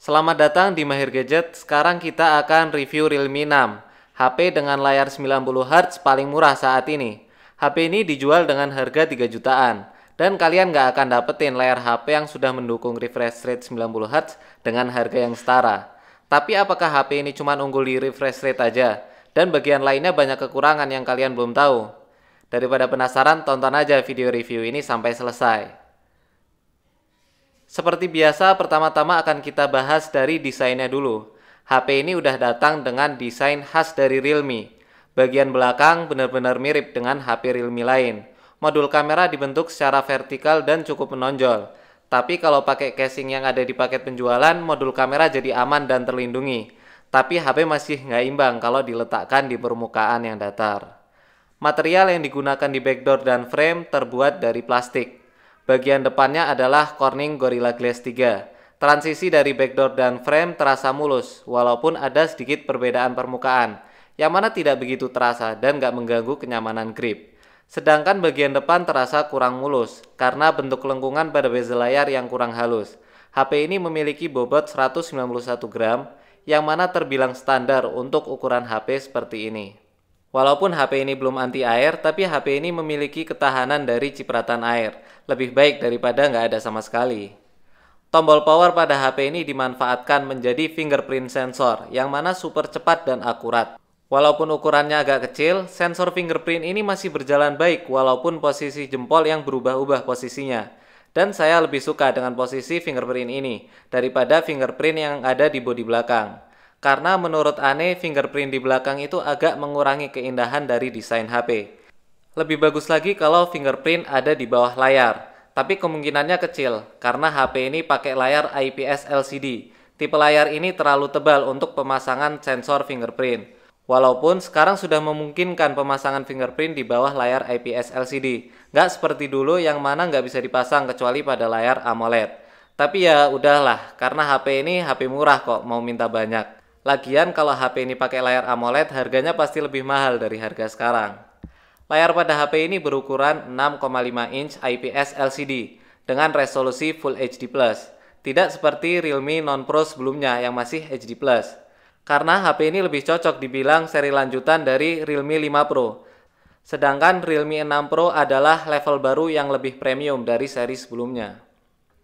Selamat datang di Mahir Gadget. Sekarang kita akan review Realme 6, HP dengan layar 90Hz paling murah saat ini. HP ini dijual dengan harga 3 jutaan. Dan kalian nggak akan dapetin layar HP yang sudah mendukung refresh rate 90Hz dengan harga yang setara. Tapi apakah HP ini cuma unggul di refresh rate aja? Dan bagian lainnya banyak kekurangan yang kalian belum tahu. Daripada penasaran, tonton aja video review ini sampai selesai. Seperti biasa, pertama-tama akan kita bahas dari desainnya dulu. HP ini udah datang dengan desain khas dari Realme. Bagian belakang benar-benar mirip dengan HP Realme lain. Modul kamera dibentuk secara vertikal dan cukup menonjol. Tapi kalau pakai casing yang ada di paket penjualan, modul kamera jadi aman dan terlindungi. Tapi HP masih nggak imbang kalau diletakkan di permukaan yang datar. Material yang digunakan di backdoor dan frame terbuat dari plastik. Bagian depannya adalah Corning Gorilla Glass 3. Transisi dari backdoor dan frame terasa mulus, walaupun ada sedikit perbedaan permukaan, yang mana tidak begitu terasa dan nggak mengganggu kenyamanan grip. Sedangkan bagian depan terasa kurang mulus, karena bentuk lengkungan pada bezel layar yang kurang halus. HP ini memiliki bobot 191 gram, yang mana terbilang standar untuk ukuran HP seperti ini. Walaupun HP ini belum anti air, tapi HP ini memiliki ketahanan dari cipratan air. Lebih baik daripada nggak ada sama sekali. Tombol power pada HP ini dimanfaatkan menjadi fingerprint sensor, yang mana super cepat dan akurat. Walaupun ukurannya agak kecil, sensor fingerprint ini masih berjalan baik walaupun posisi jempol yang berubah-ubah posisinya. Dan saya lebih suka dengan posisi fingerprint ini daripada fingerprint yang ada di bodi belakang. Karena menurut Ane, fingerprint di belakang itu agak mengurangi keindahan dari desain HP. Lebih bagus lagi kalau fingerprint ada di bawah layar, tapi kemungkinannya kecil karena HP ini pakai layar IPS LCD. Tipe layar ini terlalu tebal untuk pemasangan sensor fingerprint. Walaupun sekarang sudah memungkinkan pemasangan fingerprint di bawah layar IPS LCD. Nggak seperti dulu yang mana nggak bisa dipasang kecuali pada layar AMOLED. Tapi ya udahlah, karena HP ini HP murah kok, mau minta banyak. Lagian kalau HP ini pakai layar AMOLED harganya pasti lebih mahal dari harga sekarang. Layar pada HP ini berukuran 6,5 inch IPS LCD dengan resolusi Full HD+. Tidak seperti Realme Non Pro sebelumnya yang masih HD+. Karena HP ini lebih cocok dibilang seri lanjutan dari Realme 5 Pro. Sedangkan Realme 6 Pro adalah level baru yang lebih premium dari seri sebelumnya.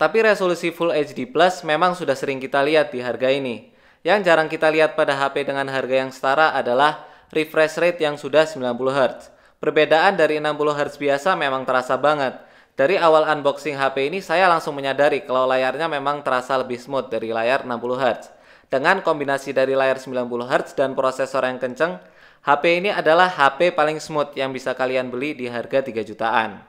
Tapi resolusi Full HD+ memang sudah sering kita lihat di harga ini. Yang jarang kita lihat pada HP dengan harga yang setara adalah refresh rate yang sudah 90Hz. Perbedaan dari 60Hz biasa memang terasa banget. Dari awal unboxing HP ini saya langsung menyadari kalau layarnya memang terasa lebih smooth dari layar 60Hz. Dengan kombinasi dari layar 90Hz dan prosesor yang kenceng, HP ini adalah HP paling smooth yang bisa kalian beli di harga 3 jutaan.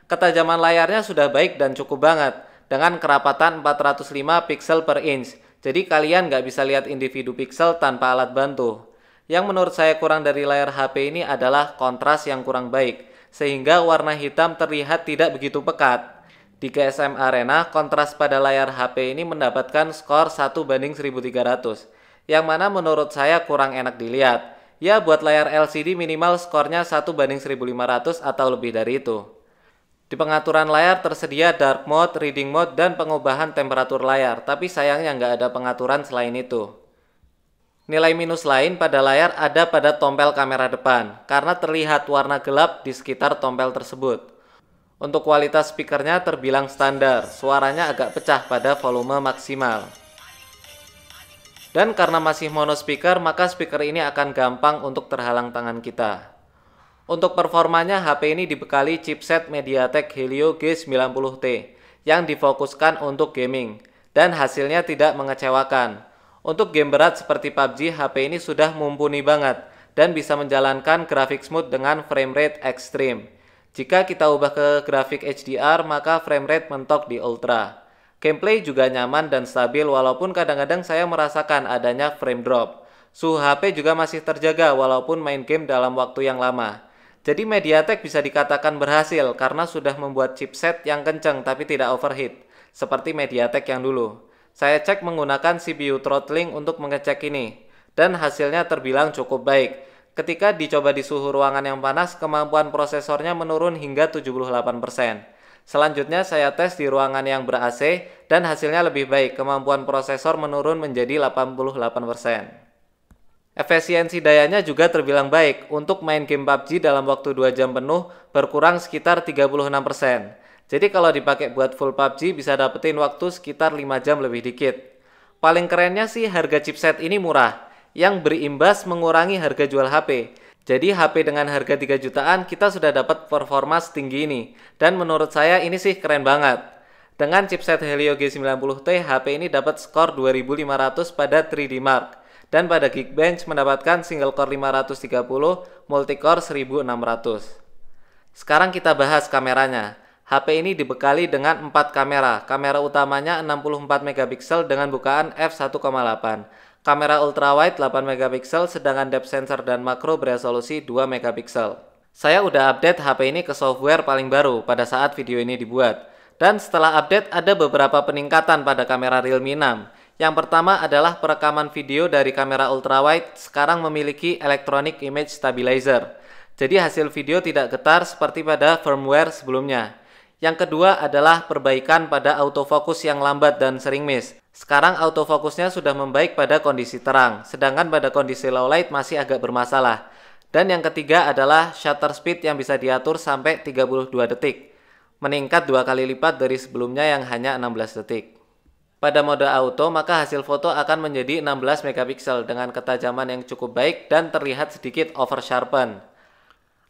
Ketajaman layarnya sudah baik dan cukup banget, dengan kerapatan 405 pixel per inch. Jadi kalian nggak bisa lihat individu pixel tanpa alat bantu. Yang menurut saya kurang dari layar HP ini adalah kontras yang kurang baik, sehingga warna hitam terlihat tidak begitu pekat. Di GSM Arena, kontras pada layar HP ini mendapatkan skor 1:1300, yang mana menurut saya kurang enak dilihat. Ya buat layar LCD minimal skornya 1:1500 atau lebih dari itu. Di pengaturan layar tersedia dark mode, reading mode, dan pengubahan temperatur layar, tapi sayangnya nggak ada pengaturan selain itu. Nilai minus lain pada layar ada pada tombel kamera depan, karena terlihat warna gelap di sekitar tombel tersebut. Untuk kualitas speakernya terbilang standar, suaranya agak pecah pada volume maksimal. Dan karena masih mono speaker, maka speaker ini akan gampang untuk terhalang tangan kita. Untuk performanya, HP ini dibekali chipset MediaTek Helio G90T yang difokuskan untuk gaming, dan hasilnya tidak mengecewakan. Untuk game berat seperti PUBG, HP ini sudah mumpuni banget dan bisa menjalankan grafik smooth dengan frame rate ekstrim. Jika kita ubah ke grafik HDR, maka frame rate mentok di Ultra. Gameplay juga nyaman dan stabil walaupun kadang-kadang saya merasakan adanya frame drop. Suhu HP juga masih terjaga walaupun main game dalam waktu yang lama. Jadi MediaTek bisa dikatakan berhasil karena sudah membuat chipset yang kencang tapi tidak overheat, seperti MediaTek yang dulu. Saya cek menggunakan CPU throttling untuk mengecek ini, dan hasilnya terbilang cukup baik. Ketika dicoba di suhu ruangan yang panas, kemampuan prosesornya menurun hingga 78%. Selanjutnya saya tes di ruangan yang ber-AC dan hasilnya lebih baik, kemampuan prosesor menurun menjadi 88%. Efisiensi dayanya juga terbilang baik, untuk main game PUBG dalam waktu 2 jam penuh berkurang sekitar 36%. Jadi kalau dipakai buat full PUBG bisa dapetin waktu sekitar 5 jam lebih dikit. Paling kerennya sih harga chipset ini murah, yang berimbas mengurangi harga jual HP. Jadi HP dengan harga 3 jutaan kita sudah dapat performa setinggi ini. Dan menurut saya ini sih keren banget. Dengan chipset Helio G90T, HP ini dapat skor 2500 pada 3D Mark. Dan pada Geekbench mendapatkan single core 530, multicore 1600. Sekarang kita bahas kameranya. HP ini dibekali dengan 4 kamera. Kamera utamanya 64 megapiksel dengan bukaan f1.8. Kamera ultrawide 8 megapiksel, sedangkan depth sensor dan makro beresolusi 2 megapiksel. Saya udah update HP ini ke software paling baru pada saat video ini dibuat. Dan setelah update ada beberapa peningkatan pada kamera Realme 6. Yang pertama adalah perekaman video dari kamera ultrawide sekarang memiliki electronic image stabilizer. Jadi hasil video tidak getar seperti pada firmware sebelumnya. Yang kedua adalah perbaikan pada autofocus yang lambat dan sering miss. Sekarang autofokusnya sudah membaik pada kondisi terang, sedangkan pada kondisi low light masih agak bermasalah. Dan yang ketiga adalah shutter speed yang bisa diatur sampai 32 detik, meningkat 2 kali lipat dari sebelumnya yang hanya 16 detik. Pada mode auto, maka hasil foto akan menjadi 16 megapiksel dengan ketajaman yang cukup baik dan terlihat sedikit oversharpen.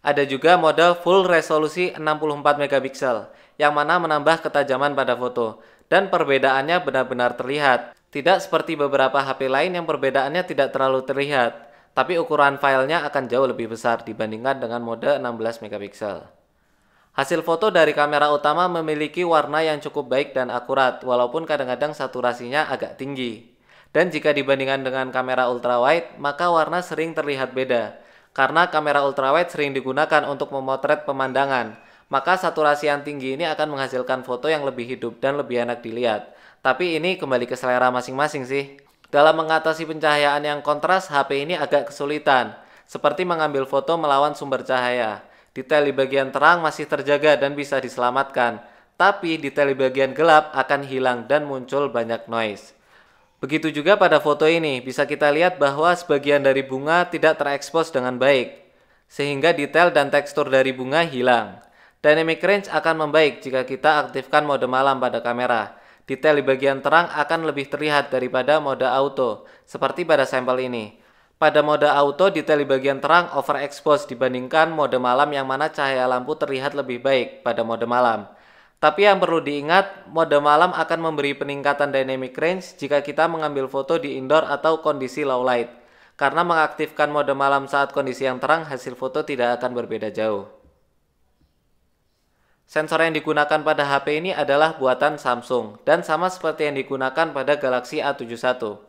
Ada juga mode full resolusi 64 megapiksel, yang mana menambah ketajaman pada foto. Dan perbedaannya benar-benar terlihat. Tidak seperti beberapa HP lain yang perbedaannya tidak terlalu terlihat, tapi ukuran filenya akan jauh lebih besar dibandingkan dengan mode 16 megapiksel. Hasil foto dari kamera utama memiliki warna yang cukup baik dan akurat, walaupun kadang-kadang saturasinya agak tinggi. Dan jika dibandingkan dengan kamera ultrawide, maka warna sering terlihat beda. Karena kamera ultrawide sering digunakan untuk memotret pemandangan, maka saturasi yang tinggi ini akan menghasilkan foto yang lebih hidup dan lebih enak dilihat. Tapi ini kembali ke selera masing-masing sih. Dalam mengatasi pencahayaan yang kontras, HP ini agak kesulitan, seperti mengambil foto melawan sumber cahaya. Detail di bagian terang masih terjaga dan bisa diselamatkan, tapi detail di bagian gelap akan hilang dan muncul banyak noise. Begitu juga pada foto ini, bisa kita lihat bahwa sebagian dari bunga tidak terekspos dengan baik, sehingga detail dan tekstur dari bunga hilang. Dynamic range akan membaik jika kita aktifkan mode malam pada kamera. Detail di bagian terang akan lebih terlihat daripada mode auto, seperti pada sampel ini. Pada mode auto, detail di bagian terang overexpose dibandingkan mode malam yang mana cahaya lampu terlihat lebih baik pada mode malam. Tapi yang perlu diingat, mode malam akan memberi peningkatan dynamic range jika kita mengambil foto di indoor atau kondisi low light. Karena mengaktifkan mode malam saat kondisi yang terang, hasil foto tidak akan berbeda jauh. Sensor yang digunakan pada HP ini adalah buatan Samsung dan sama seperti yang digunakan pada Galaxy A71.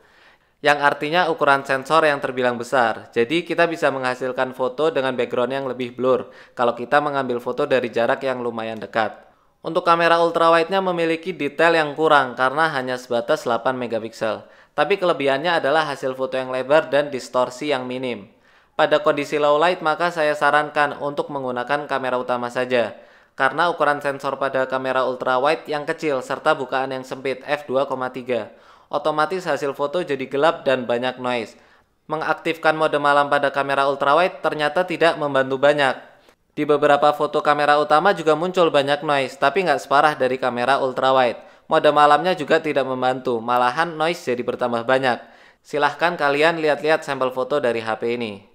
Yang artinya ukuran sensor yang terbilang besar. Jadi kita bisa menghasilkan foto dengan background yang lebih blur kalau kita mengambil foto dari jarak yang lumayan dekat. Untuk kamera ultrawide-nya memiliki detail yang kurang karena hanya sebatas 8 megapiksel. Tapi kelebihannya adalah hasil foto yang lebar dan distorsi yang minim. Pada kondisi low light maka saya sarankan untuk menggunakan kamera utama saja. Karena ukuran sensor pada kamera ultrawide yang kecil serta bukaan yang sempit f2.3, otomatis hasil foto jadi gelap dan banyak noise. Mengaktifkan mode malam pada kamera ultrawide ternyata tidak membantu banyak. Di beberapa foto kamera utama juga muncul banyak noise, tapi nggak separah dari kamera ultrawide. Mode malamnya juga tidak membantu, malahan noise jadi bertambah banyak. Silahkan kalian lihat-lihat sampel foto dari HP ini.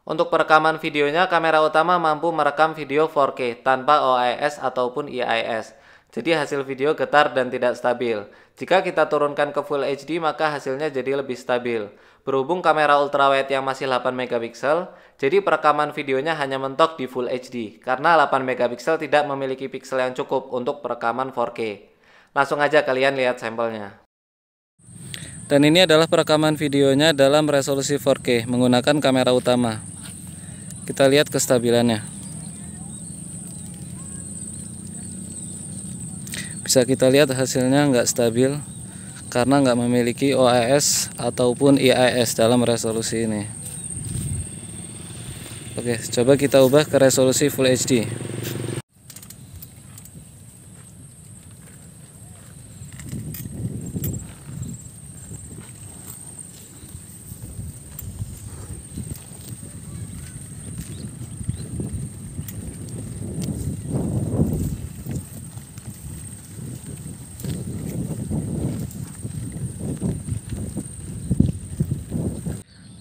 Untuk perekaman videonya, kamera utama mampu merekam video 4K tanpa OIS ataupun IIS. Jadi hasil video getar dan tidak stabil. Jika kita turunkan ke Full HD, maka hasilnya jadi lebih stabil. Berhubung kamera ultrawide yang masih 8 megapiksel, jadi perekaman videonya hanya mentok di Full HD. Karena 8 megapiksel tidak memiliki piksel yang cukup untuk perekaman 4K. Langsung aja kalian lihat sampelnya. Dan ini adalah perekaman videonya dalam resolusi 4K menggunakan kamera utama. Kita lihat kestabilannya. Bisa kita lihat hasilnya nggak stabil karena nggak memiliki OIS ataupun IIS dalam resolusi ini. Oke, coba kita ubah ke resolusi Full HD.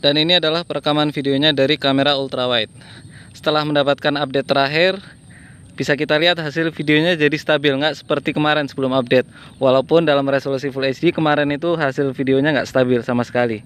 Dan ini adalah perekaman videonya dari kamera ultrawide. Setelah mendapatkan update terakhir, bisa kita lihat hasil videonya jadi stabil, nggak seperti kemarin sebelum update. Walaupun dalam resolusi Full HD kemarin itu hasil videonya nggak stabil sama sekali.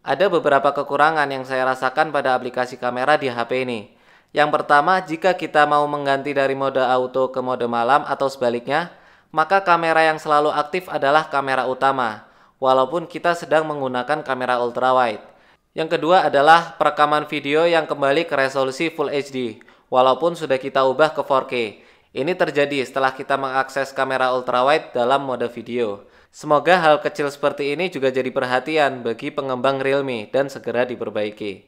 Ada beberapa kekurangan yang saya rasakan pada aplikasi kamera di HP ini. Yang pertama, jika kita mau mengganti dari mode auto ke mode malam atau sebaliknya, maka kamera yang selalu aktif adalah kamera utama, walaupun kita sedang menggunakan kamera ultrawide. Yang kedua adalah perekaman video yang kembali ke resolusi Full HD, walaupun sudah kita ubah ke 4K. Ini terjadi setelah kita mengakses kamera ultrawide dalam mode video. Semoga hal kecil seperti ini juga jadi perhatian bagi pengembang Realme dan segera diperbaiki.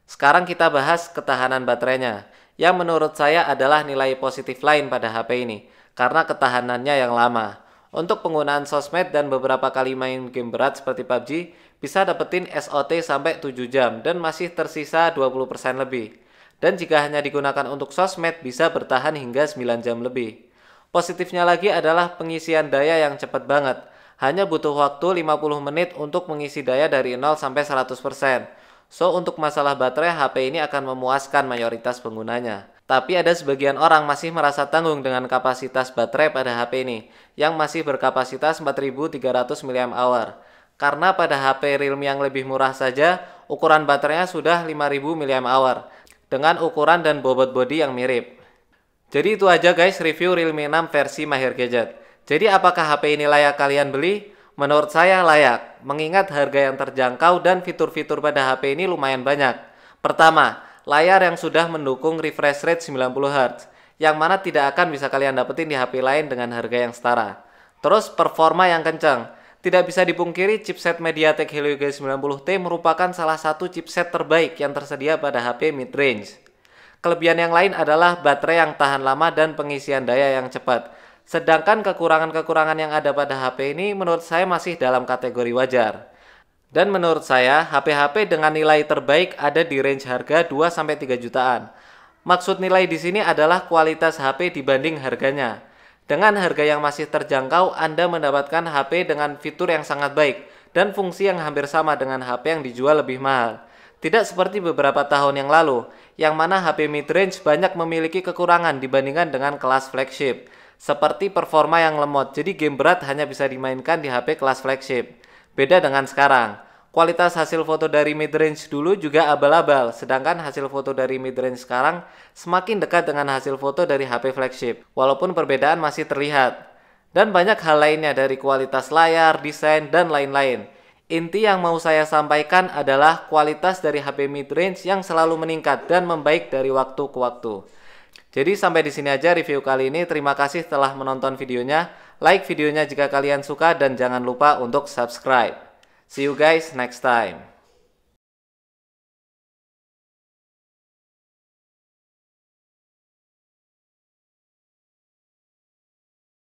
Sekarang kita bahas ketahanan baterainya, yang menurut saya adalah nilai positif lain pada HP ini, karena ketahanannya yang lama. Untuk penggunaan sosmed dan beberapa kali main game berat seperti PUBG, bisa dapetin SOT sampai 7 jam dan masih tersisa 20% lebih. Dan jika hanya digunakan untuk sosmed, bisa bertahan hingga 9 jam lebih. Positifnya lagi adalah pengisian daya yang cepat banget. Hanya butuh waktu 50 menit untuk mengisi daya dari 0 sampai 100%. So, untuk masalah baterai, HP ini akan memuaskan mayoritas penggunanya. Tapi ada sebagian orang masih merasa tanggung dengan kapasitas baterai pada HP ini, yang masih berkapasitas 4300 mAh. Karena pada HP Realme yang lebih murah saja, ukuran baterainya sudah 5000 mAh, dengan ukuran dan bobot bodi yang mirip. Jadi itu aja guys review Realme 6 versi Mahir Gadget. Jadi apakah HP ini layak kalian beli? Menurut saya layak, mengingat harga yang terjangkau dan fitur-fitur pada HP ini lumayan banyak. Pertama, layar yang sudah mendukung refresh rate 90Hz, yang mana tidak akan bisa kalian dapetin di HP lain dengan harga yang setara. Terus performa yang kencang. Tidak bisa dipungkiri chipset MediaTek Helio G90T merupakan salah satu chipset terbaik yang tersedia pada HP mid-range. Kelebihan yang lain adalah baterai yang tahan lama dan pengisian daya yang cepat. Sedangkan kekurangan-kekurangan yang ada pada HP ini menurut saya masih dalam kategori wajar. Dan menurut saya, HP-HP dengan nilai terbaik ada di range harga 2-3 jutaan. Maksud nilai di sini adalah kualitas HP dibanding harganya. Dengan harga yang masih terjangkau, Anda mendapatkan HP dengan fitur yang sangat baik dan fungsi yang hampir sama dengan HP yang dijual lebih mahal. Tidak seperti beberapa tahun yang lalu, yang mana HP mid-range banyak memiliki kekurangan dibandingkan dengan kelas flagship. Seperti performa yang lemot, jadi game berat hanya bisa dimainkan di HP kelas flagship. Beda dengan sekarang, kualitas hasil foto dari mid-range dulu juga abal-abal, sedangkan hasil foto dari mid-range sekarang semakin dekat dengan hasil foto dari HP flagship, walaupun perbedaan masih terlihat. Dan banyak hal lainnya dari kualitas layar, desain, dan lain-lain. Inti yang mau saya sampaikan adalah kualitas dari HP mid-range yang selalu meningkat dan membaik dari waktu ke waktu. Jadi sampai di sini aja review kali ini. Terima kasih telah menonton videonya. Like videonya jika kalian suka dan jangan lupa untuk subscribe. See you guys next time.